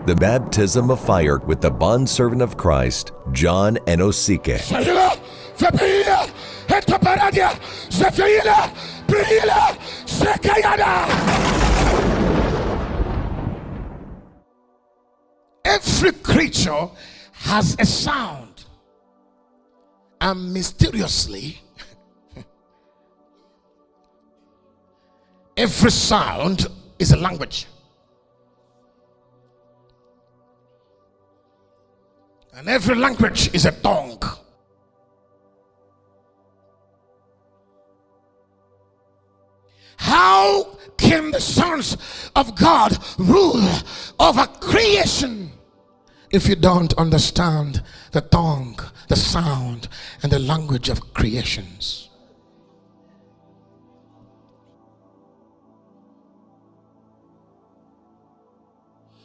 the baptism of fire with the bondservant of Christ, John Enosike. Every creature has a sound, and mysteriously, every sound is a language. And every language is a tongue. How can the sons of God rule over creation if you don't understand the tongue, the sound, and the language of creations?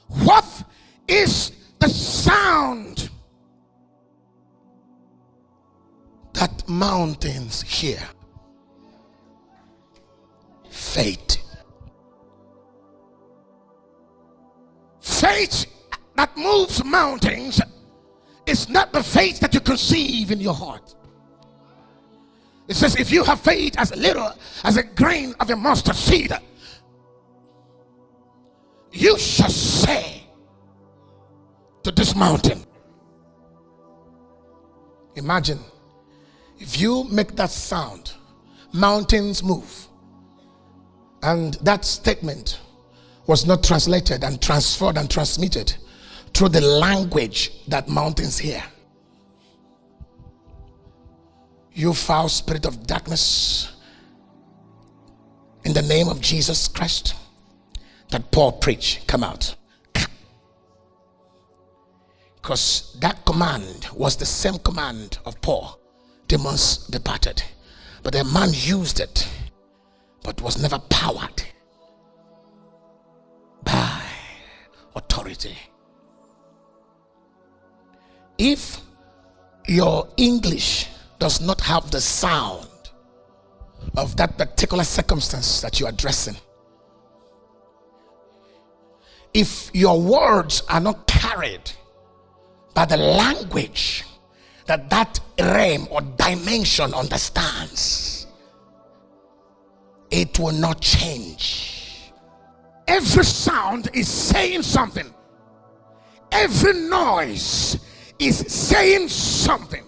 What is the sound that mountains hear? Faith. Faith that moves mountains is not the faith that you conceive in your heart. It says, if you have faith as little as a grain of a mustard seed, you shall say to this mountain. Imagine if you make that sound, mountains move. And that statement was not translated and transferred and transmitted through the language that mountains hear. You foul spirit of darkness, in the name of Jesus Christ that Paul preached, come out. Because that command was the same command of Paul. Demons departed. But the man used it, but was never powered by authority. If your English does not have the sound of that particular circumstance that you're addressing, if your words are not carried by the language that that realm or dimension understands, it will not change. Every sound is saying something. Every noise is saying something.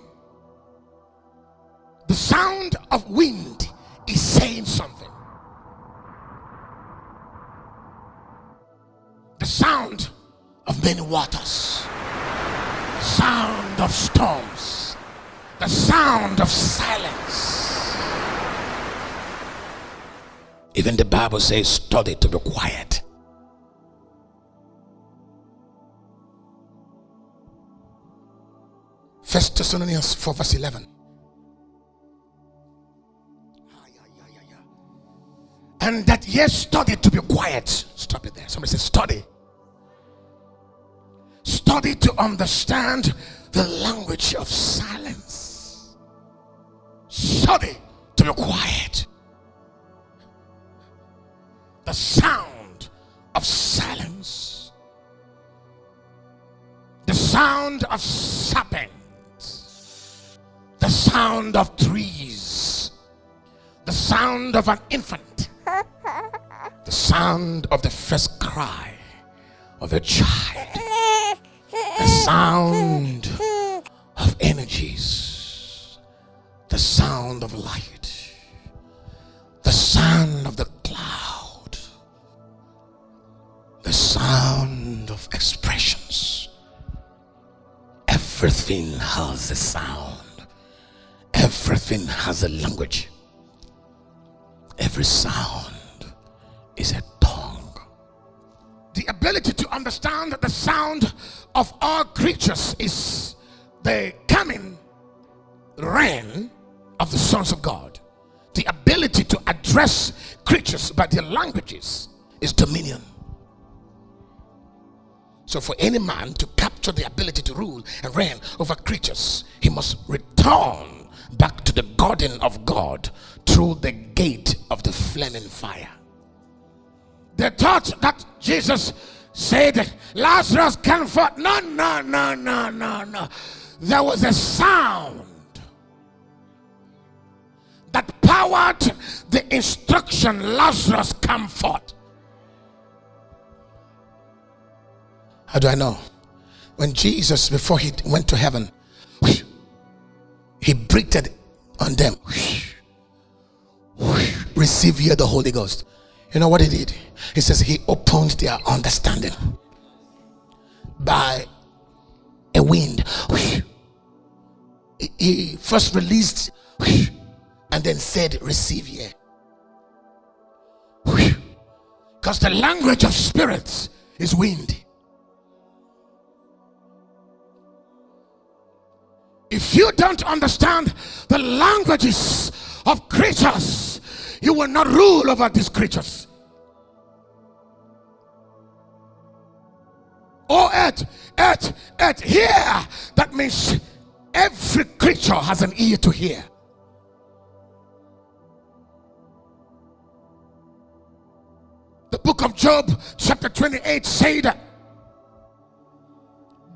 The sound of wind is saying something. The sound of many waters, the sound of storms, the sound of silence. Even the Bible says, study to be quiet. First Thessalonians 4 verse 11. And that ye study to be quiet. Stop it there. Somebody say study. Study to understand the language of silence. Study to be quiet. The sound of silence. The sound of serpents. The sound of trees. The sound of an infant. The sound of the first cry of a child. The sound of energies. The sound of light. The sound of the cloud. The sound of expressions. Everything has a sound. Everything has a language. Every sound is a tongue. The ability to understand the sound of all creatures is the coming reign of the sons of God. The ability to address creatures by their languages is dominion. So for any man to capture the ability to rule and reign over creatures, he must return back to the garden of God through the gate of the flaming fire. They thought that Jesus said, Lazarus, come forth. No, no, no, no, no, no. There was a sound that powered the instruction, Lazarus, come forth. How do I know? When Jesus, before he went to heaven, he breathed on them. Receive ye the Holy Ghost. You know what he did? He says he opened their understanding by a wind. He first released and then said, receive ye. Because the language of spirits is wind. If you don't understand the languages of creatures, you will not rule over these creatures. Oh, earth, hear. That means every creature has an ear to hear. The book of Job, chapter 28, said,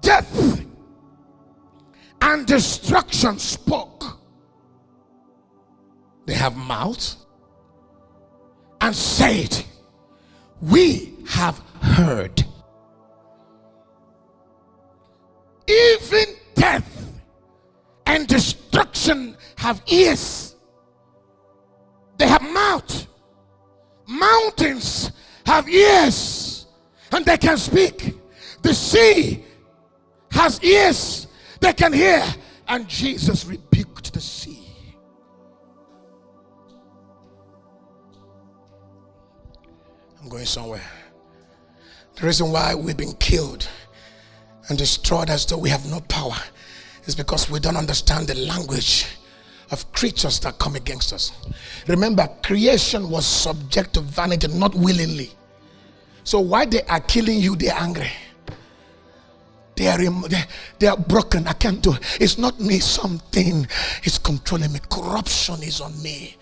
death and destruction spoke. They have mouths and said, we have heard. Even death and destruction have ears. They have mouth. Mountains have ears and they can speak. The sea has ears, they can hear. And Jesus rebuked the sea. I'm going somewhere. The reason why we've been killed and destroyed as though we have no power is because we don't understand the language of creatures that come against us. Remember, creation was subject to vanity, not willingly. So why they are killing you, they are angry. They are broken. I can't do it. It's not me, something is controlling me. Corruption is on me.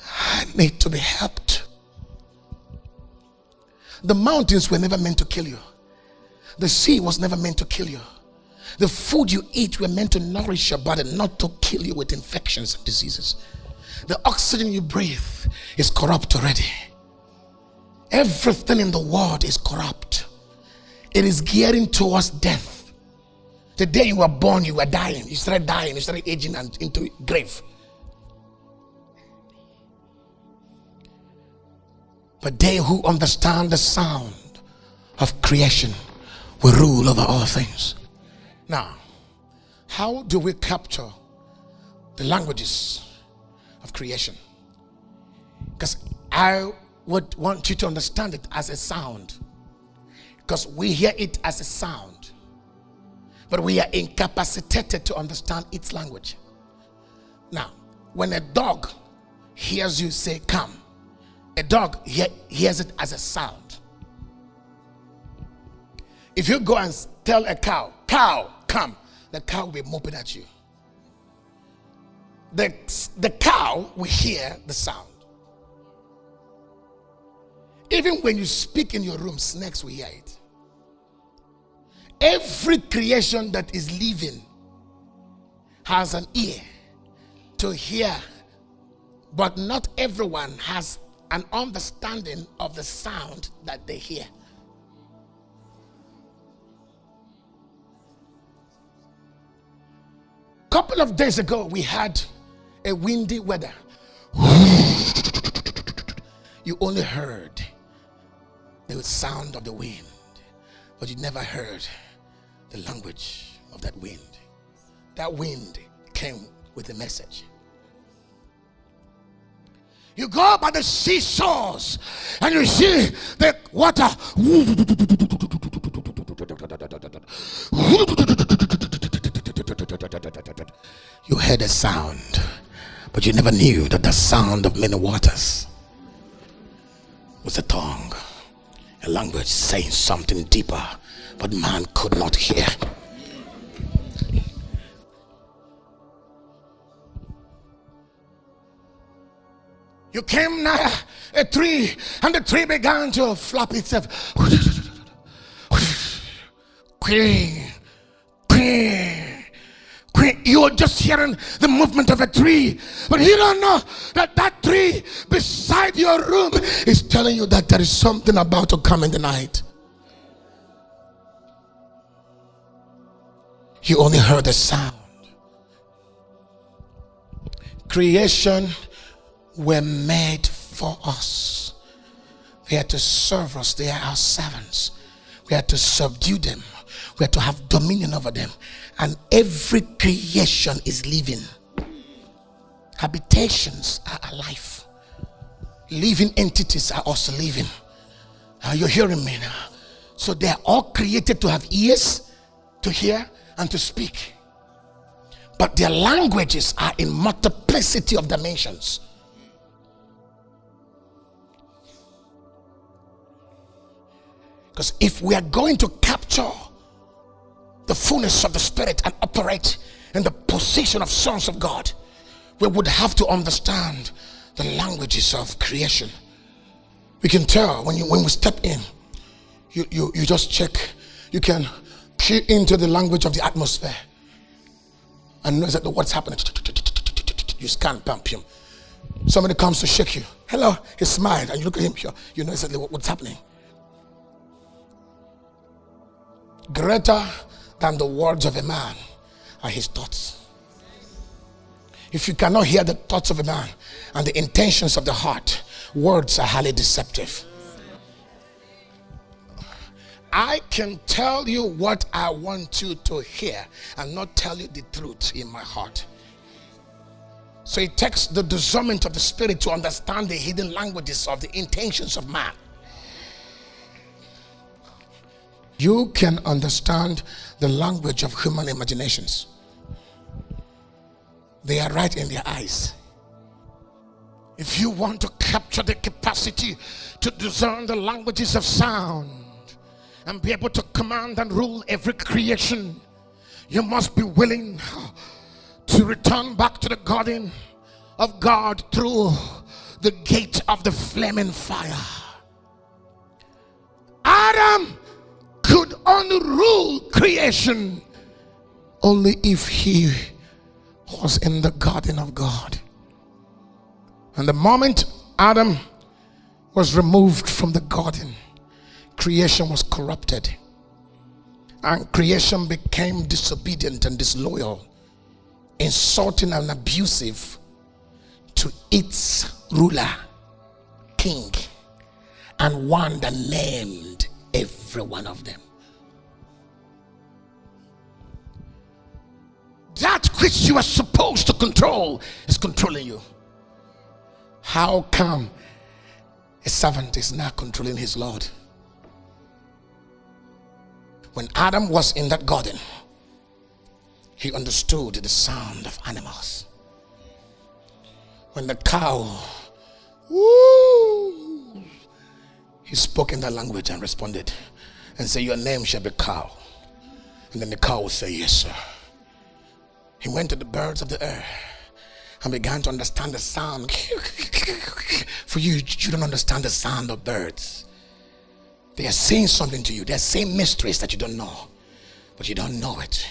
I need to be helped. The mountains were never meant to kill you. The sea was never meant to kill you. The food you eat were meant to nourish your body, not to kill you with infections and diseases. The oxygen you breathe is corrupt already. Everything in the world is corrupt. It is gearing towards death. The day you were born, you were dying. You started dying. You started aging and into grave. But they who understand the sound of creation will rule over all things. Now, how do we capture the languages of creation? Because I would want you to understand it as a sound. Because we hear it as a sound, but we are incapacitated to understand its language. Now, when a dog hears you say come, a dog hears it as a sound. If you go and tell a cow, cow, come, the cow will be moping at you. The cow will hear the sound. Even when you speak in your room, snakes will hear it. Every creation that is living has an ear to hear, but not everyone has an understanding of the sound that they hear. Couple of days ago, we had a windy weather. You only heard the sound of the wind, but you never heard the language of that wind. That wind came with a message. You go by the seashores and you see the water. You heard a sound, but you never knew that the sound of many waters was a tongue, a language saying something deeper, but man could not hear. You came nigh a tree, and the tree began to flap itself. You're just hearing the movement of a tree, but you don't know that that tree beside your room is telling you that there is something about to come in the night. You only heard the sound. Creation were made for us. They are to serve us. They are our servants. We are to subdue them. We are to have dominion over them. And every creation is living. Habitations are alive. Living entities are also living. You're hearing me now. So they are all created to have ears to hear and to speak. But their languages are in multiplicity of dimensions. Because if we are going to capture the fullness of the Spirit and operate in the position of sons of God, we would have to understand the languages of creation. We can tell when we step in, you just check. You can key into the language of the atmosphere and know exactly what's happening. You scan, pam. Somebody comes to shake you. Hello, he smiled, and you look at him. You know exactly what's happening. Greater than the words of a man are his thoughts. If you cannot hear the thoughts of a man and the intentions of the heart, words are highly deceptive. I can tell you what I want you to hear and not tell you the truth in my heart. So it takes the discernment of the Spirit to understand the hidden languages of the intentions of man. You can understand the language of human imaginations. They are right in their eyes. If you want to capture the capacity to discern the languages of sound and be able to command and rule every creation, you must be willing to return back to the garden of God through the gate of the flaming fire. Adam could only rule creation only if he was in the garden of God. And the moment Adam was removed from the garden, creation was corrupted, and creation became disobedient and disloyal, insulting and abusive to its ruler, king, and one that named every one of them. That which you are supposed to control is controlling you. How come a servant is not controlling his Lord? When Adam was in that garden, he understood the sound of animals. When the cow, woo, he spoke in that language and responded and said, "Your name shall be cow." And then the cow would say, "Yes, sir." He went to the birds of the air and began to understand the sound. For you don't understand the sound of birds. They are saying something to you. They are saying mysteries that you don't know, but you don't know it.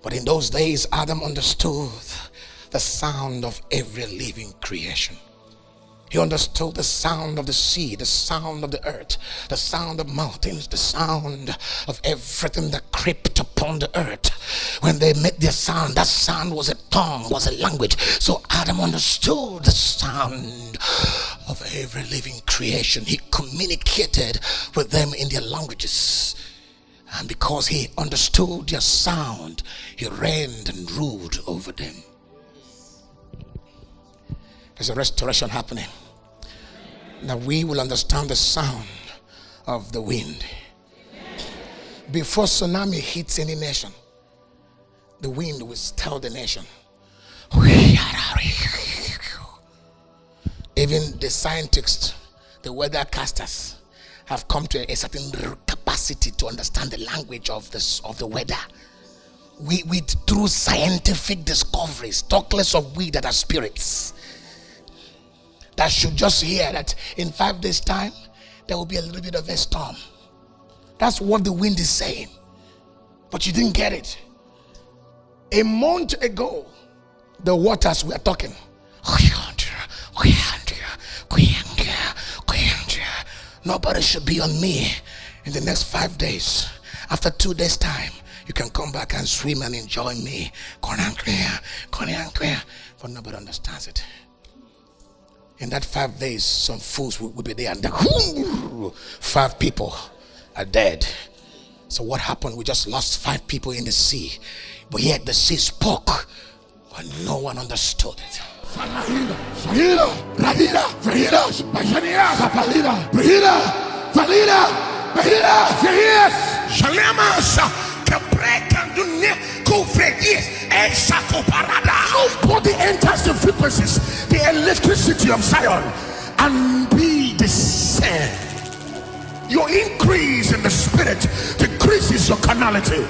But in those days, Adam understood the sound of every living creation. He understood the sound of the sea, the sound of the earth, the sound of mountains, the sound of everything that crept upon the earth. When they made their sound, that sound was a tongue, was a language. So Adam understood the sound of every living creation. He communicated with them in their languages. And because he understood their sound, he reigned and ruled over them. There's a restoration happening. Now we will understand the sound of the wind. Before tsunami hits any nation, the wind will tell the nation. Even the scientists, the weathercasters, have come to a certain capacity to understand the language of the weather. We through scientific discoveries, talk less of we that are spirits, that should just hear that in 5 days' time there will be a little bit of a storm. That's what the wind is saying. but you didn't get it. A month ago, the waters were talking. Nobody should be on me. In the next 5 days, after 2 days time, you can come back and swim and enjoy me. But nobody understands it. In that 5 days, some fools will be there, and 5 people are dead. So what happened? We just lost 5 people in the sea, but yet the sea spoke, but no one understood it. Nobody enters the frequencies, the electricity of Zion, and be the same. Your increase in the spirit decreases your carnality.